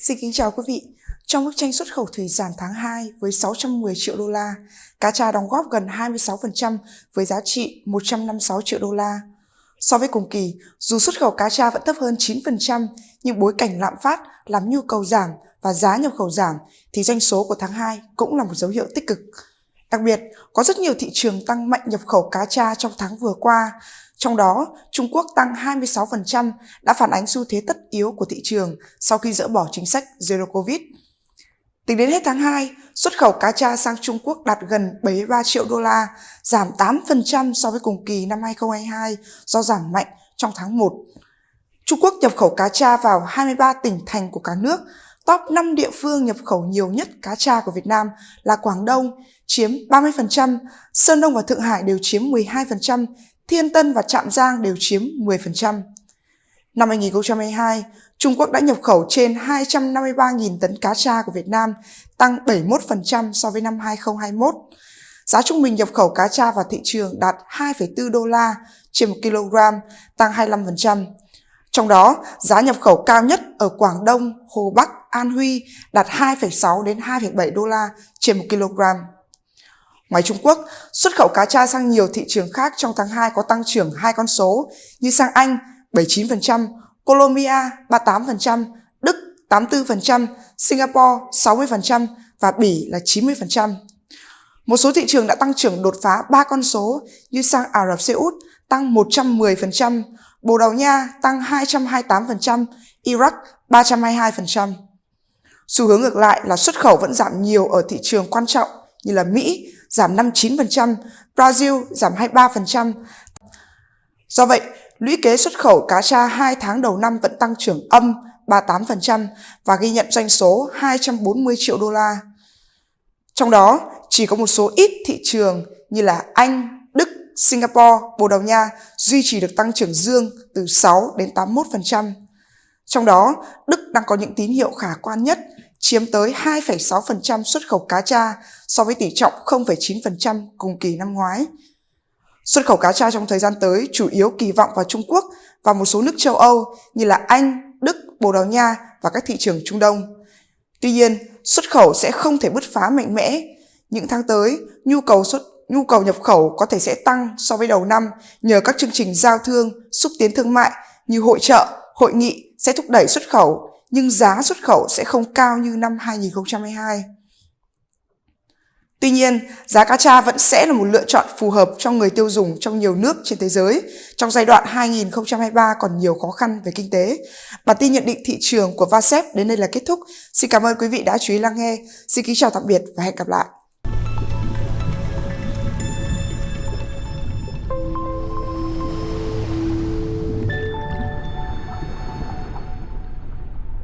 Xin kính chào quý vị. Trong bức tranh xuất khẩu thủy sản tháng 2 với 610 triệu đô la, cá tra đóng góp gần 26% với giá trị 156 triệu đô la. So với cùng kỳ, dù xuất khẩu cá tra vẫn thấp hơn 9%, nhưng bối cảnh lạm phát làm nhu cầu giảm và giá nhập khẩu giảm thì doanh số của tháng 2 cũng là một dấu hiệu tích cực. Đặc biệt, có rất nhiều thị trường tăng mạnh nhập khẩu cá tra trong tháng vừa qua. Trong đó, Trung Quốc tăng 26% đã phản ánh xu thế tất yếu của thị trường sau khi dỡ bỏ chính sách Zero Covid. Tính đến hết tháng 2, xuất khẩu cá tra sang Trung Quốc đạt gần 73 triệu đô la, giảm 8% so với cùng kỳ năm 2022 do giảm mạnh trong tháng 1. Trung Quốc nhập khẩu cá tra vào 23 tỉnh thành của cả nước. Top 5 địa phương nhập khẩu nhiều nhất cá tra của Việt Nam là Quảng Đông, chiếm 30%, Sơn Đông và Thượng Hải đều chiếm 12%, Thiên Tân và Trạm Giang đều chiếm 10%. Năm 2022, Trung Quốc đã nhập khẩu trên 253.000 tấn cá tra của Việt Nam, tăng 71% so với năm 2021. Giá trung bình nhập khẩu cá tra vào thị trường đạt 2,4 đô la trên 1 kg, tăng 25%. Trong đó, giá nhập khẩu cao nhất ở Quảng Đông, Hồ Bắc, An Huy đạt 2,6 đến 2,7 đô la trên 1 kg. Ngoài Trung Quốc, xuất khẩu cá tra sang nhiều thị trường khác trong tháng 2 có tăng trưởng hai con số như sang Anh 79%, Colombia 38%, Đức 84%, Singapore 60% và Bỉ là 90%. Một số thị trường đã tăng trưởng đột phá 3 con số như sang Ả Rập Xê Út tăng 110%, Bồ Đào Nha tăng 228%, Iraq 322%. Xu hướng ngược lại là xuất khẩu vẫn giảm nhiều ở thị trường quan trọng như là Mỹ giảm 59%, Brazil giảm 23%. Do vậy, lũy kế xuất khẩu cá tra 2 tháng đầu năm vẫn tăng trưởng âm 38% và ghi nhận doanh số 240 triệu đô la. Trong đó, chỉ có một số ít thị trường như là Anh, Đức, Singapore, Bồ Đào Nha duy trì được tăng trưởng dương từ 6 đến 81%. Trong đó, Đức đang có những tín hiệu khả quan nhất, chiếm tới 2,6% xuất khẩu cá tra so với tỷ trọng 0,9% cùng kỳ năm ngoái. Xuất khẩu cá tra trong thời gian tới chủ yếu kỳ vọng vào Trung Quốc và một số nước châu Âu như là Anh, Đức, Bồ Đào Nha và các thị trường Trung Đông. Tuy nhiên, xuất khẩu sẽ không thể bứt phá mạnh mẽ. Những tháng tới, nhu cầu nhập khẩu có thể sẽ tăng so với đầu năm nhờ các chương trình giao thương, xúc tiến thương mại như hội chợ, hội nghị sẽ thúc đẩy xuất khẩu, nhưng giá xuất khẩu sẽ không cao như năm 2022. Tuy nhiên, giá cá tra vẫn sẽ là một lựa chọn phù hợp cho người tiêu dùng trong nhiều nước trên thế giới trong giai đoạn 2023 còn nhiều khó khăn về kinh tế. Bản tin nhận định thị trường của Vasep đến đây là kết thúc. Xin cảm ơn quý vị đã chú ý lắng nghe. Xin kính chào tạm biệt và hẹn gặp lại.